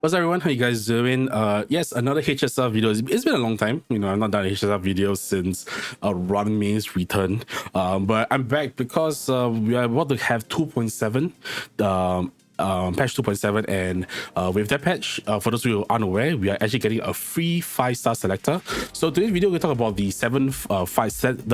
What's up, everyone? How you guys doing? Yes, another HSR video. It's been a long time. I've not done a HSR video since Run May's return. But I'm back because we are about to have 2.7. Patch 2.7, and with that patch, for those who are unaware, we are actually getting a free 5-star selector. So today's video we'll talk about the seven 5-star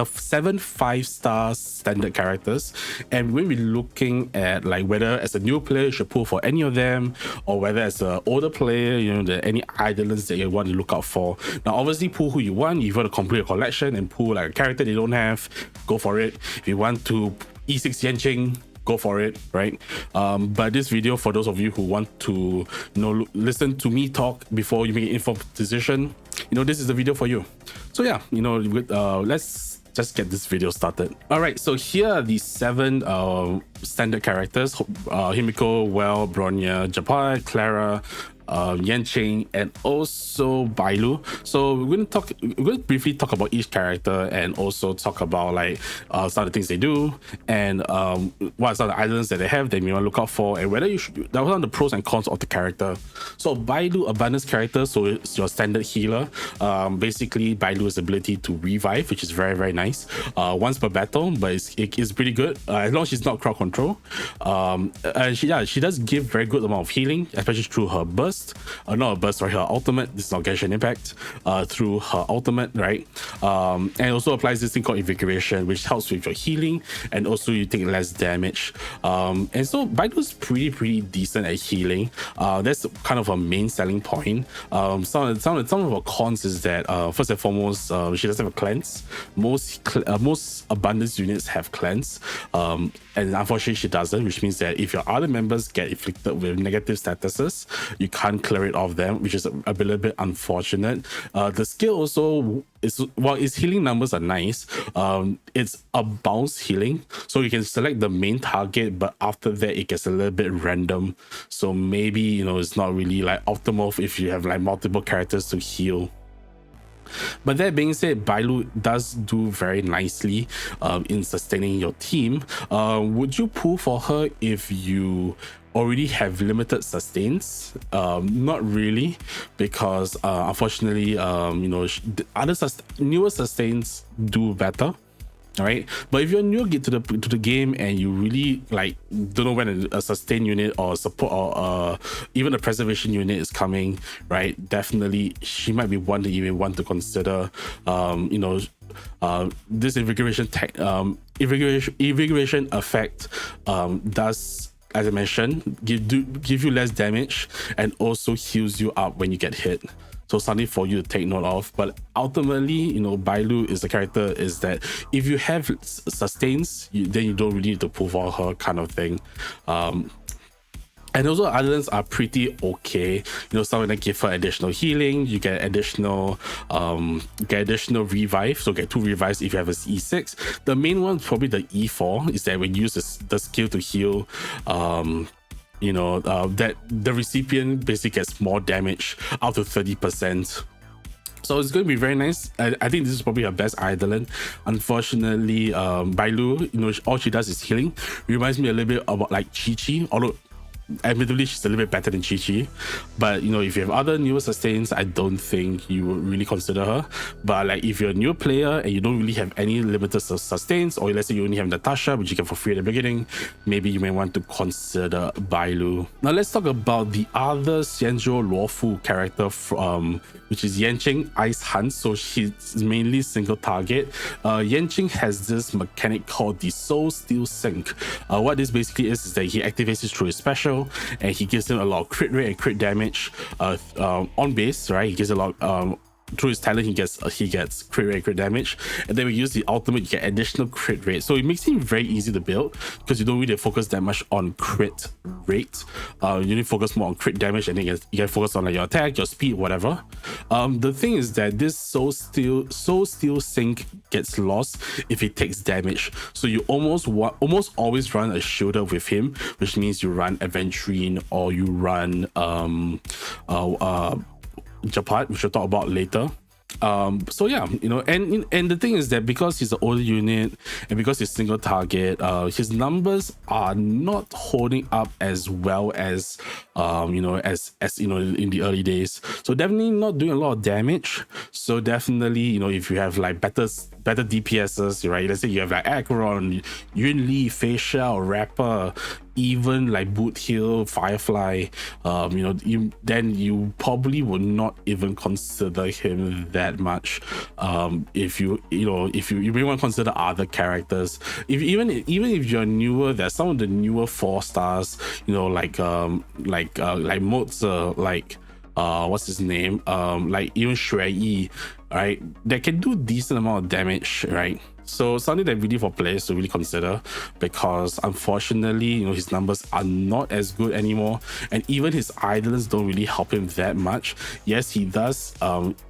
standard characters, and we'll be looking at like whether as a new player you should pull for any of them, or whether as an older player, any islands that you want to look out for. Now obviously pull who you want. If you want to complete a collection and pull like a character they don't have, go for it. If you want to E6 Yanqing, go for it, right? But this video, for those of you who want to listen to me talk before you make an informed decision, this is the video for you. So yeah, let's just get this video started. All right, so here are the 7 standard characters: Himeko, Welt, Bronya, Gepard, Clara, Yanqing, and also Bailu. So we're going to briefly talk about each character and also talk about like some of the things they do, and what are some of the islands that they have that you want to look out for, and whether you should. That was on the pros and cons of the character. So Bailu, abundance character, so it's your standard healer. Basically Bailu's ability to revive, which is very, very nice. Once per battle, but it's pretty good as long as she's not crowd control. And she does give very good amount of healing, especially through her burst. Not a burst, right? Her ultimate. This is not Genshin Impact. Through her ultimate, right? And also applies this thing called invigoration, which helps with your healing, and also you take less damage. And so Bailu's pretty decent at healing. That's kind of a main selling point. Some of her cons is that first and foremost, she doesn't have a cleanse. Most abundance units have cleanse, and unfortunately she doesn't, which means that if your other members get afflicted with negative statuses, you can't clear it off them, which is a little bit unfortunate. The skill also is, while its healing numbers are nice, it's a bounce healing, so you can select the main target, but after that it gets a little bit random. So maybe it's not really like optimal if you have like multiple characters to heal. But that being said, Bailu does do very nicely in sustaining your team. Would you pull for her if you already have limited sustains? Not really, because unfortunately, newer sustains do better. All right, but if you're new to the game and you really like don't know when a sustain unit or support or even a preservation unit is coming, right? Definitely, she might be one that you may want to consider. This invigoration effect does, as I mentioned, give you less damage and also heals you up when you get hit. So something for you to take note of. But ultimately, Bailu is the character is that if you have sustains, then you don't really need to pull for her, kind of thing. And also islands are pretty okay. Some of them give her additional healing. You get additional revive. So get 2 revives if you have a E6. The main one, probably the E4, is that when you use the skill to heal, that the recipient basically gets more damage, up to 30%. So it's going to be very nice. I think this is probably her best island. Unfortunately, Bailu, all she does is healing. Reminds me a little bit about like Chi-Chi, although admittedly she's a little bit better than Chi-Chi. But if you have other newer sustains, I don't think you would really consider her. But like if you're a new player and you don't really have any limited sustains, or let's say you only have Natasha, which you get for free at the beginning, maybe you may want to consider Bailu. Now let's talk about the other Xianzhou Luofu character from which is Yanqing Ice Hunt. So she's mainly single target. Yanqing has this mechanic called the Soul Steel Sync. What this basically is that he activates it through his special, and he gives him a lot of crit rate and crit damage on base, right? He gives a lot through his talent, he gets crit rate, crit damage, and then we use the ultimate, you get additional crit rate. So it makes him very easy to build because you don't really focus that much on crit rate. You need to focus more on crit damage, and then you can focus on like your attack, your speed, whatever. The thing is that this Soul Steel Sync gets lost if it takes damage. So you almost always run a shielder with him, which means you run Aventurine or you run Gepard, which we'll talk about later. So yeah, and the thing is that because he's an older unit and because he's single target, his numbers are not holding up as well as as in the early days. So definitely not doing a lot of damage. So definitely, if you have like better DPSs, right? Let's say you have like Acheron, Yun Li, Facial, Rapper, even like Boot Hill, Firefly, then you probably would not even consider him that much. If you really want to consider other characters, even if you're newer, there's some of the newer 4-stars, like Moza, like what's his name, like even Shui Yi, right, that can do decent amount of damage, right? So something that really for players to really consider, because unfortunately, his numbers are not as good anymore, and even his idlers don't really help him that much. Yes, he does.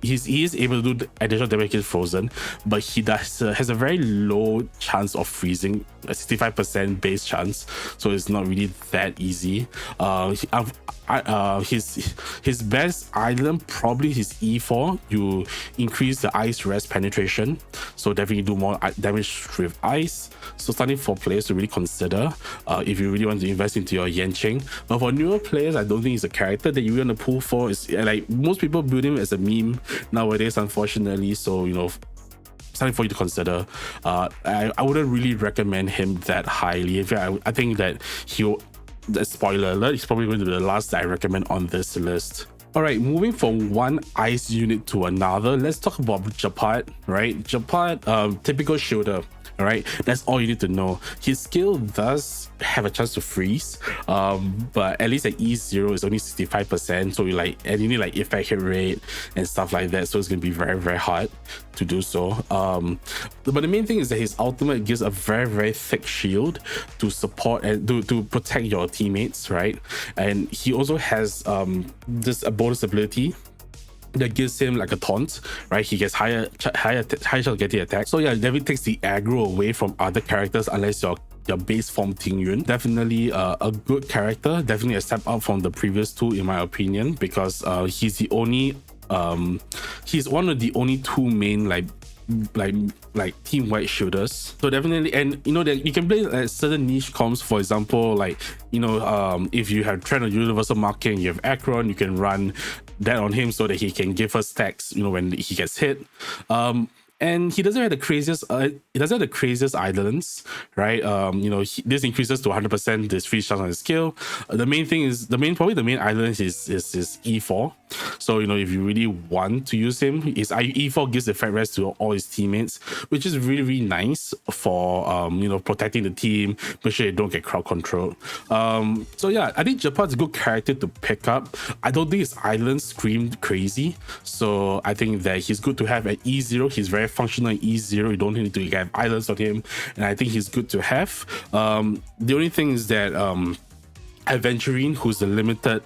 He is able to do additional damage against Frozen, but he has a very low chance of freezing, a 65% base chance. So it's not really that easy. His best item probably his E4. You increase the ice rest penetration, so definitely do more damage with ice. So something for players to really consider if you really want to invest into your Yanqing. But for newer players, I don't think he's a character that you want to pull for. It's like most people build him as a meme nowadays, unfortunately. So something for you to consider. I wouldn't really recommend him that highly. In fact, I think that the spoiler alert, he's probably going to be the last that I recommend on this list. All right, moving from one ice unit to another, let's talk about Gepard, right? Gepard, typical shielder. All right, that's all you need to know. His skill does have a chance to freeze, but at least at E0 is only 65%, so you need like effect hit rate and stuff like that, so it's gonna be very, very hard to do so. But the main thing is that his ultimate gives a very, very thick shield to support and to protect your teammates, right? And he also has this bonus ability that gives him like a taunt, right? He gets higher chance of getting attacked. So yeah, it definitely takes the aggro away from other characters unless your base form Ting Yun. Definitely a good character, definitely a step up from the previous two in my opinion, because he's one of the only two main like team wide shooters. So definitely, and that you can play certain niche comps. For example, like if you have Trend or Universal Marking, you have Acheron, you can run that on him so that he can give us stacks when he gets hit. And he doesn't have the craziest islands, right? This increases to 100% this free chance on his skill. The main island is E4. So if you really want to use him, his E4 gives the effect rest to all his teammates, which is really, really nice for protecting the team, make sure you don't get crowd controlled. So yeah, I think Gepard's a good character to pick up. I don't think his islands scream crazy, so I think that he's good to have at E0. He's very functional at E0. You don't need to have islands on him, and I think he's good to have. The only thing is that Aventurine, who's the limited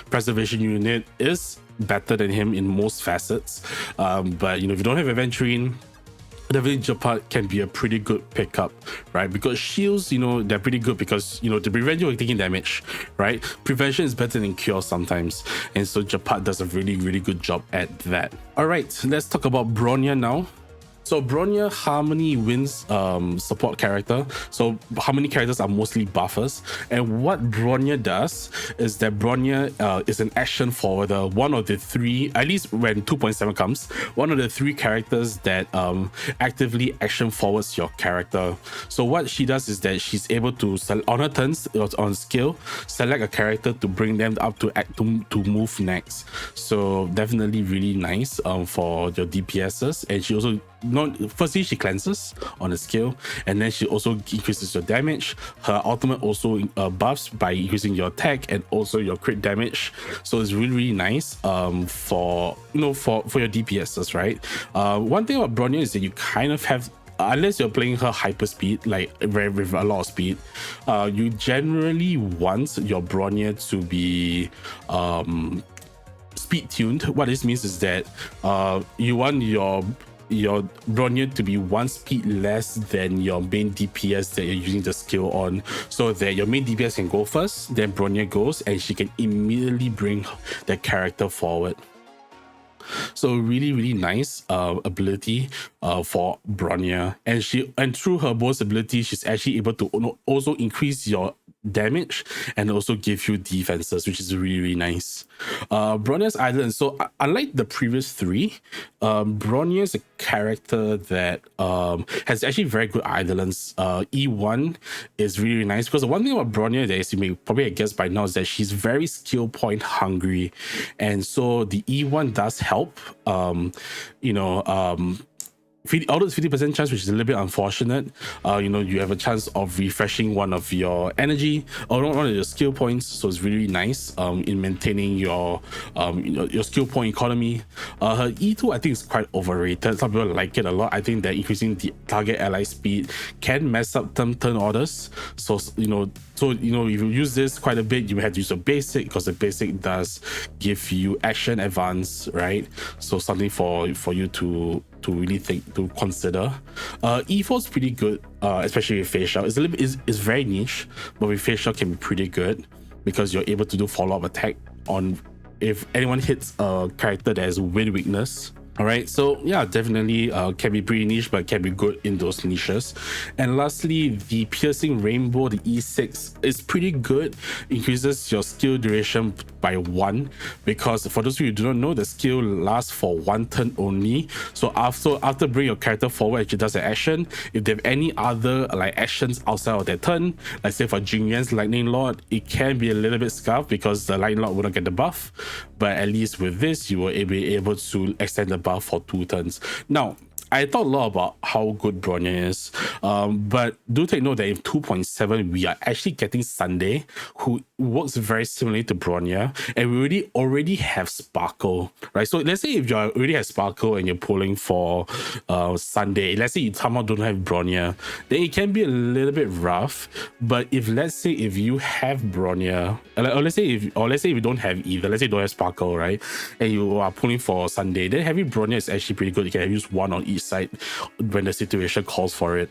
preservation unit, is better than him in most facets. But if you don't have Aventurine, definitely Gepard can be a pretty good pickup, right? Because shields, they're pretty good because, to prevent you from taking damage, right? Prevention is better than cure sometimes. And so Gepard does a really, really good job at that. All right, let's talk about Bronya now. So Bronya Harmony wins support character. So Harmony characters are mostly buffers. And what Bronya does is that Bronya is an action forwarder. One of the three, at least when 2.7 comes, one of the three characters that actively action forwards your character. So what she does is that she's able to, on her turns, on skill, select a character to bring them up to move next. So definitely really nice for your DPSs. And she also, firstly, she cleanses on a skill, and then she also increases your damage. Her ultimate also buffs by increasing your attack and also your crit damage. So it's really, really nice for your DPSs, right? One thing about Bronya is that you kind of have, unless you're playing her hyper speed, like with a lot of speed, you generally want your Bronya to be speed tuned. What this means is that you want your Bronya to be one speed less than your main DPS that you're using the skill on, so that your main DPS can go first, then Bronya goes, and she can immediately bring the character forward. So really nice ability for Bronya, and through her bonus ability, she's actually able to also increase your damage and also give you defenses, which is really nice. Bronya's Island. So unlike the previous three, Bronya is a character that has actually very good islands. E1 is really nice because the one thing about Bronya that is, you may probably guess by now, is that she's very skill point hungry, and so the E1 does help. Although it's 50% chance, which is a little bit unfortunate, you have a chance of refreshing one of your energy or one of your skill points, so it's really nice in maintaining your skill point economy. Her E2 I think is quite overrated. Some people like it a lot. I think that increasing the target ally speed can mess up turn orders, so if you use this quite a bit, you have to use a basic, because the basic does give you action advance, right? So something for you to really think to consider. E4 is pretty good, especially with facial. It's very niche, but with facial can be pretty good because you're able to do follow-up attack on if anyone hits a character that has wind weakness. All right, so yeah, definitely can be pretty niche, but can be good in those niches. And lastly, the piercing rainbow, the E6, is pretty good. Increases your skill duration by 1, because for those of you who do not know, the skill lasts for 1 turn only. So after bring your character forward, it does an action. If they have any other like actions outside of their turn, like say for Jingyuan's Lightning Lord, it can be a little bit scuffed because the Lightning Lord will not get the buff. But at least with this, you will be able to extend the buff for 2 turns. Now, I thought a lot about how good Bronya is, but do take note that in 2.7 we are actually getting Sunday, who works very similarly to Bronya, and we already have Sparkle, right? So let's say if you already have Sparkle and you're pulling for Sunday, let's say you somehow don't have Bronya, then it can be a little bit rough. But if you have Bronya, or let's say if you don't have either, let's say you don't have Sparkle, right, and you are pulling for Sunday, then having Bronya is actually pretty good. You can use one on each side when the situation calls for it.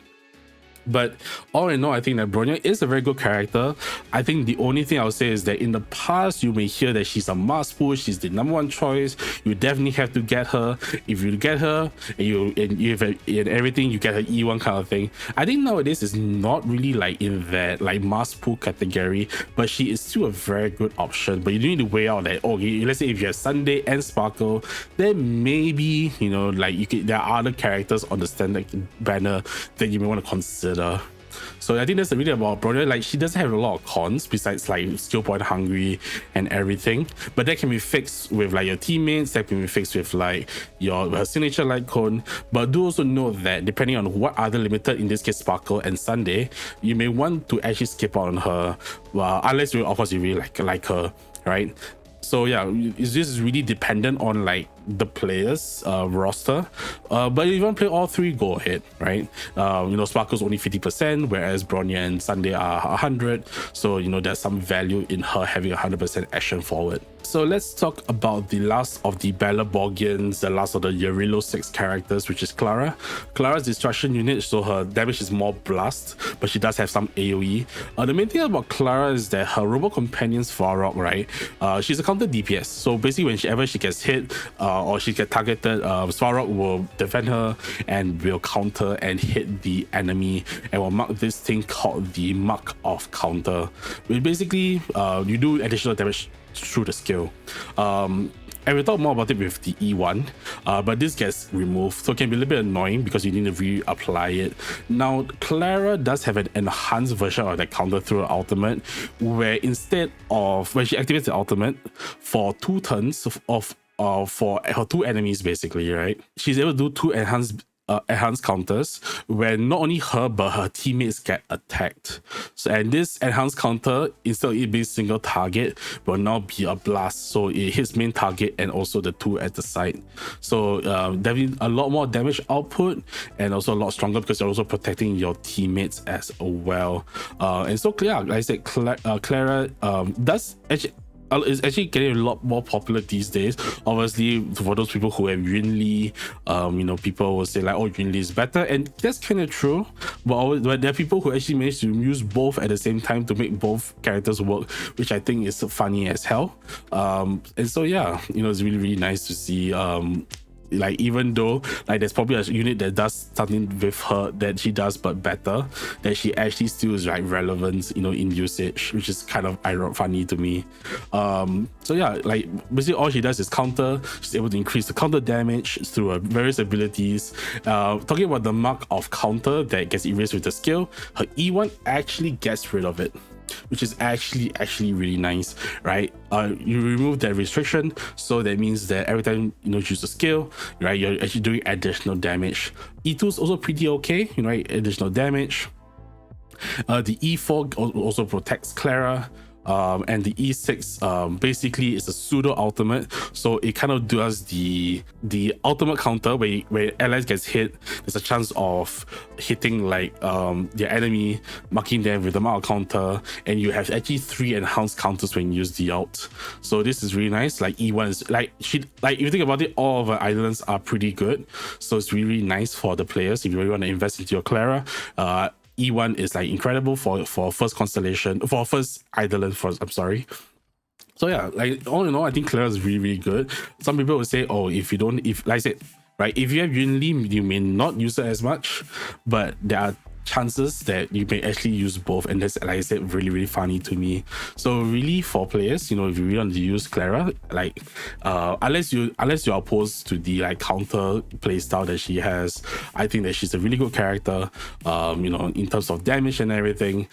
But all in all, I think that Bronya is a very good character. I think the only thing I would say is that in the past, you may hear that she's a must push, she's the #1 choice. You definitely have to get her. If you get her and you have everything, you get her E1 kind of thing. I think nowadays is not really like in that like must pull category, but she is still a very good option. But you need to weigh out that, okay, let's say if you have Sunday and Sparkle, then maybe there are other characters on the standard banner that you may want to consider. So I think that's really about Bronya. Like, she doesn't have a lot of cons besides like skill point hungry and everything, but that can be fixed with like your teammates, that can be fixed with like her signature light cone. But do also know that depending on what other limited, in this case Sparkle and Sunday, you may want to actually skip out on her, unless you of course you really like her, right? So yeah, this is really dependent on like the players roster, but if you want to play all three, go ahead, right? Sparkle's only 50%, whereas Bronya and Sunday are 100, so there's some value in her having 100% action forward. So let's talk about the last of the Balaborgians, the last of the Yarilo 6 characters, which is Clara. Clara's destruction unit, so her damage is more blast, but she does have some AoE. The main thing about Clara is that her robot companions Farok, right? She's a counter DPS, so basically whenever she gets hit or she gets targeted, Farok will defend her and will counter and hit the enemy, and will mark this thing called the Mark of Counter, which basically you do additional damage through the skill. And we'll talk more about it with the E1, but this gets removed, so it can be a little bit annoying because you need to reapply it. Now, Clara does have an enhanced version of that counter through her ultimate, where instead of when she activates the ultimate for 2 turns for her 2 enemies, basically, right, she's able to do 2 enhanced counters where not only her but her teammates get attacked. So, and this enhanced counter, instead of it being single target, will now be a blast, so it hits main target and also the 2 at the side. So definitely a lot more damage output, and also a lot stronger because you're also protecting your teammates as well. And so like I said, Clara does actually, it's actually getting a lot more popular these days. Obviously, for those people who have Yunli, people will say like, oh, Yunli is better, and that's kind of true. But there are people who actually manage to use both at the same time to make both characters work, which I think is funny as hell. And so yeah, it's really, really nice to see. Like, even though like there's probably a unit that does something with her that she does but better, that she actually still is like relevant in usage, which is kind of funny to me. So yeah, like basically all she does is counter. She's able to increase the counter damage through her various abilities. Talking about the mark of counter that gets erased with the skill, her E1 actually gets rid of it, which is actually really nice, right? You remove that restriction, so that means that every time you use a skill, right, you're actually doing additional damage. E2 is also pretty okay, right? Additional damage. The E4 also protects Clara. And the E6 basically is a pseudo ultimate, so it kind of does the ultimate counter where allies gets hit. There's a chance of hitting like their enemy, marking them with the mark counter, and you have actually 3 enhanced counters when you use the ult. So this is really nice. Like E1 is like if you think about it, all of her islands are pretty good, so it's really nice for the players if you really want to invest into your Clara. E1 is like incredible for first constellation, for first island. I'm sorry. So yeah, like all in all, I think Clara is really, really good. Some people will say, oh, if like I said, right, if you have Yunli, you may not use it as much, but there are chances that you may actually use both, and that's, like I said, really, really funny to me. So really, for players, if you really want to use Clara, like unless you're opposed to the like counter play style that she has, I think that she's a really good character. In terms of damage and everything.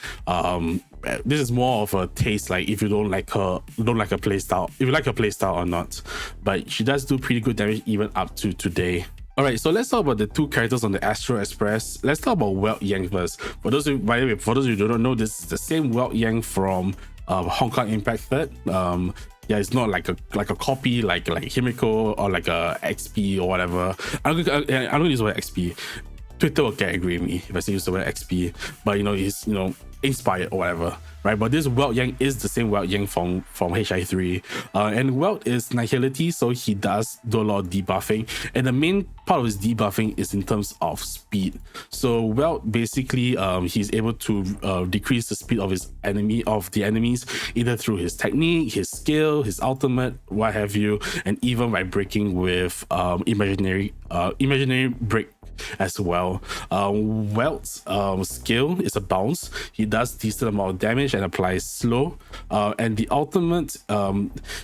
This is more of a taste, like if you don't like her playstyle, if you like her playstyle or not. But she does do pretty good damage even up to today. Alright, so let's talk about the 2 characters on the Astro Express. Let's talk about Welt Yang first. For those of you who don't know, this is the same Welt Yang from Honkai Impact Third. Yeah, it's not like a copy like Himeko or like a XP or whatever. I'm gonna use the word XP. Twitter will get angry with me if I say use the word XP, but he's inspired or whatever, right? But this Welt Yang is the same Welt Yang from HI3, and Welt is Nihility, so he does do a lot of debuffing, and the main part of his debuffing is in terms of speed. So Welt basically he's able to decrease the speed of the enemies either through his technique, his skill, his ultimate, what have you, and even by breaking with imaginary break as well. Welt's skill is a bounce. He does decent amount of damage and applies slow. And the ultimate,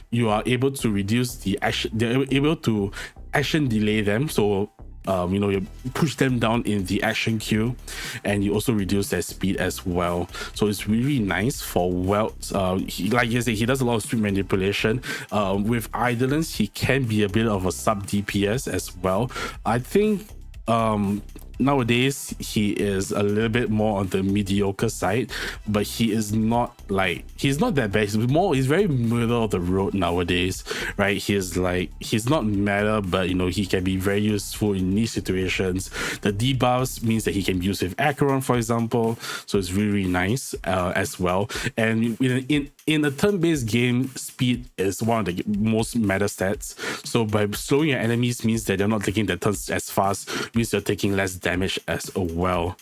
you are able to reduce the action. They're able to action delay them. So you push them down in the action queue, and you also reduce their speed as well. So it's really nice for Welt. Like you said, he does a lot of speed manipulation. With Idolins, he can be a bit of a sub DPS as well. I think nowadays he is a little bit more on the mediocre side, but he's not that bad. He's very middle of the road nowadays, right? He's not meta, but he can be very useful in niche situations. The debuffs means that he can be used with Acheron, for example, so it's really, really nice as well. And in a turn-based game, speed is one of the most meta stats. So by slowing your enemies means that they're not taking their turns as fast, means you're taking less damage as well.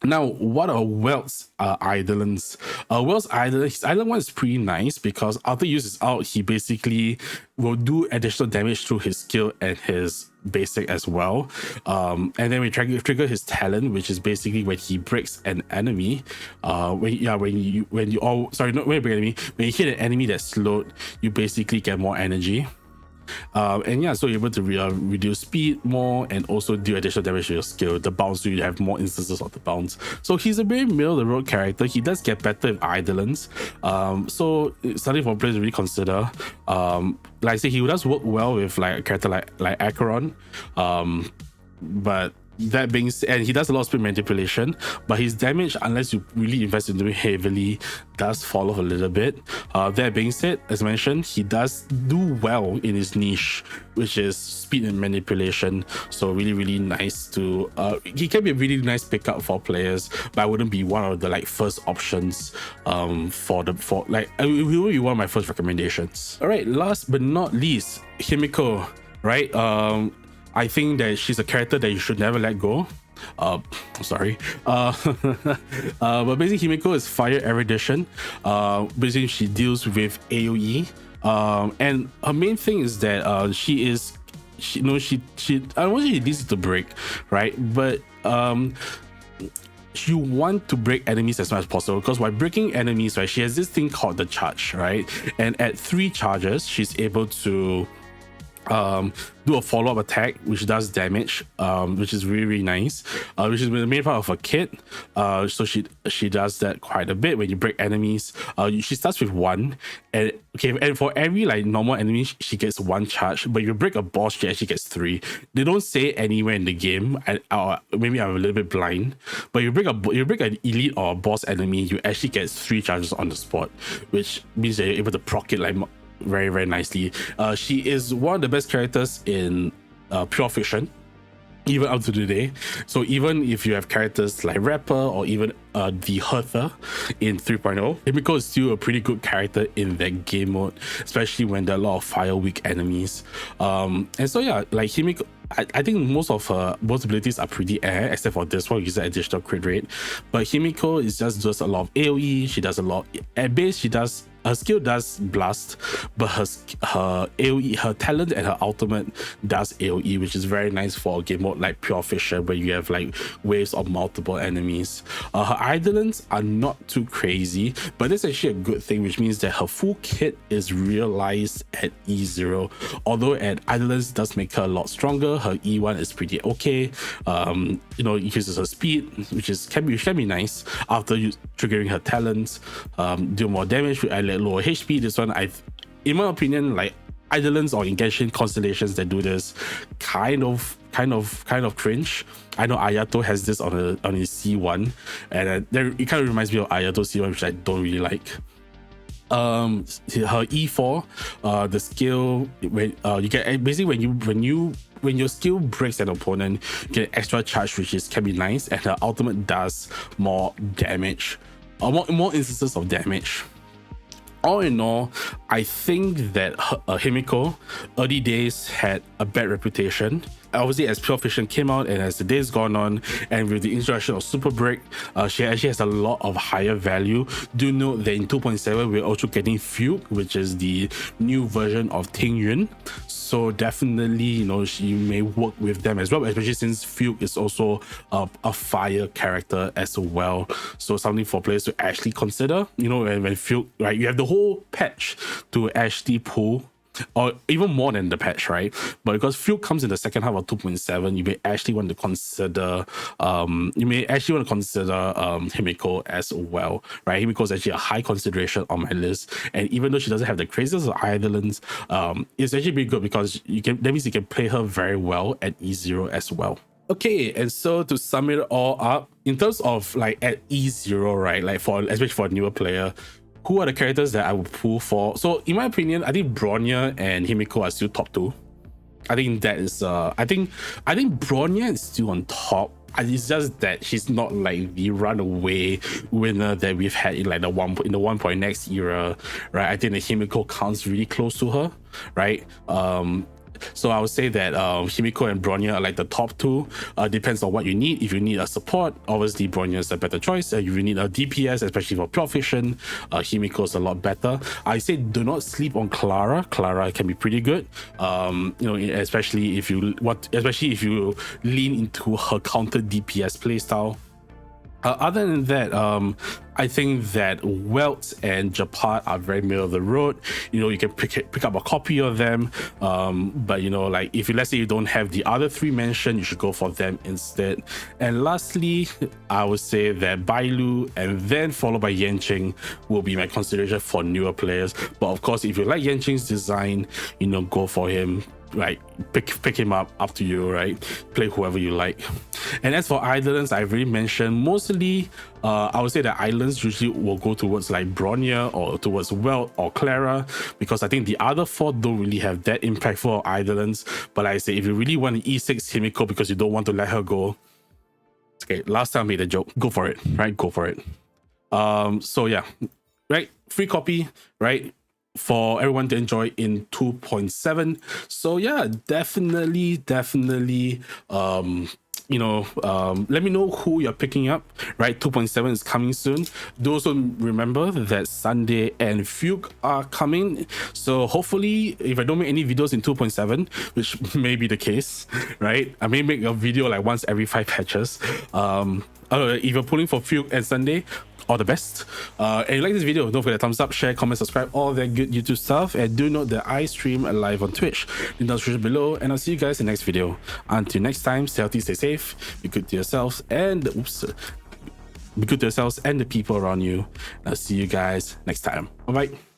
Now, what are Welt's Idolins? Welt's Idolin, his Idolin one is pretty nice because after he uses out, he basically will do additional damage through his skill and his basic as well. And then we trigger his talent, which is basically when he breaks an enemy. When you hit an enemy that's slowed, you basically get more energy. And yeah, so you're able to reduce speed more and also do additional damage to your skill. The bounce, so you have more instances of the bounce. So he's a very middle of the road character. He does get better with Idolins. So something for players to really consider. Like I say, he does work well with like a character like Acheron. But That being said, and he does a lot of speed manipulation, but his damage, unless you really invest into it heavily, does fall off a little bit. That being said, as mentioned, he does do well in his niche, which is speed and manipulation. So really nice to he can be a really nice pickup for players, but I wouldn't be one of the like first options for like he will be one of my first recommendations. All right, last but not least, Himeko, right? I think that she's a character that you should never let go. Sorry. But basically Himeko is fire erudition. Basically she deals with AoE. And her main thing is that she I don't want to say easy to break, right? But you want to break enemies as much as possible, because while breaking enemies, right, she has this thing called the charge, right? And at 3 charges, she's able to do a follow-up attack which does damage, which is really nice, which is the main part of her kit. So she does that quite a bit when you break enemies. She starts with 1, and for every like normal enemy she gets 1 charge, but if you break a boss she actually gets 3. They don't say anywhere in the game, maybe I'm a little bit blind, but you break an elite or a boss enemy, you actually get 3 charges on the spot, which means that you're able to proc it like very nicely. She is one of the best characters in pure fiction, even up to today. So even if you have characters like Rapper or even the Hertha in 3.0, Himeko is still a pretty good character in that game mode, especially when there are a lot of fire weak enemies. And so yeah, like Himeko, I think most of her abilities are pretty except for this one, which is an additional crit rate. But Himeko is just does a lot of AoE. She does a lot at base. Her skill does blast, but her AoE, her talent and her ultimate does AoE, which is very nice for a game mode like pure fiction, where you have like waves of multiple enemies. Her idolants are not too crazy, but that's actually a good thing, which means that her full kit is realized at E0. Although at idolants does make her a lot stronger, her E1 is pretty okay. Increases her speed, which can be nice after you triggering her talents. Do more damage with lower HP. This one, in my opinion, like idolants or in Genshin constellations that do this kind of cringe. I know Ayato has this on his C1, and it kind of reminds me of Ayato C1, which I don't really like. Her E4, the skill, when you get basically when your skill breaks an opponent, you get extra charge, which can be nice, and her ultimate does more damage, or more instances of damage. All in all, I think that Himeko early days had a bad reputation. Obviously, as Pure Fiction came out and as the days gone on, and with the introduction of Super Break, she actually has a lot of higher value. Do note that in 2.7 we're also getting Fugue, which is the new version of Ting Yun. So definitely, you may work with them as well, especially since Fugue is also a fire character as well. So something for players to actually consider. When Fugue, right, you have the whole patch to actually pull, or even more than the patch, right? But because Fugue comes in the second half of 2.7, you may actually want to consider Himeko as well, right? Himeko is actually a high consideration on my list, and even though she doesn't have the craziest of idolants, it's actually pretty good because that means you can play her very well at E0 as well. Okay, and so to sum it all up, in terms of like at E0, right, like especially for a newer player, who are the characters that I would pull for? So in my opinion, I think Bronya and Himeko are still top 2. I think that is I think Bronya is still on top. It's just that she's not like the runaway winner that we've had in like the 1.next era, right? I think the Himeko counts really close to her, right? So I would say that Himeko and Bronya are like the top 2. Depends on what you need. If you need a support, obviously Bronya is a better choice. If you need a DPS, especially for pure fiction, Himeko is a lot better. I say do not sleep on Clara. Clara can be pretty good. Especially if you lean into her counter DPS playstyle. Other than that, I think that Welt and Gepard are very middle of the road. You know, you can pick up a copy of them. But you know, like if you, let's say you don't have the other three mentioned, you should go for them instead. And lastly, I would say that Bailu and then followed by Yanqing will be my consideration for newer players. But of course, if you like Yanqing's design, you know, go for him. Right, pick him up to you, right? Play whoever you like. And as for islands, I've already mentioned mostly I would say that islands usually will go towards like Bronya or towards Welt or Clara, because I think the other four don't really have that impactful islands. But like I say, if you really want an E6 Himeko because you don't want to let her go, okay, last time I made a joke, go for it, right? Go for it. So yeah, right, free copy, right, for everyone to enjoy in 2.7. So yeah, definitely you know, let me know who you're picking up, right? 2.7 is coming soon. Do also remember that Sunday and Fugue are coming, so hopefully if I don't make any videos in 2.7, which may be the case, right, I may make a video like once every 5 patches. If you're pulling for Fugue and Sunday, all the best. And if you like this video, don't forget to thumbs up, share, comment, subscribe, all that good YouTube stuff. And do note that I stream live on Twitch. Link in the description below, and I'll see you guys in the next video. Until next time, stay healthy, stay safe, be good to yourselves, and be good to yourselves and the people around you. I'll see you guys next time. Bye bye.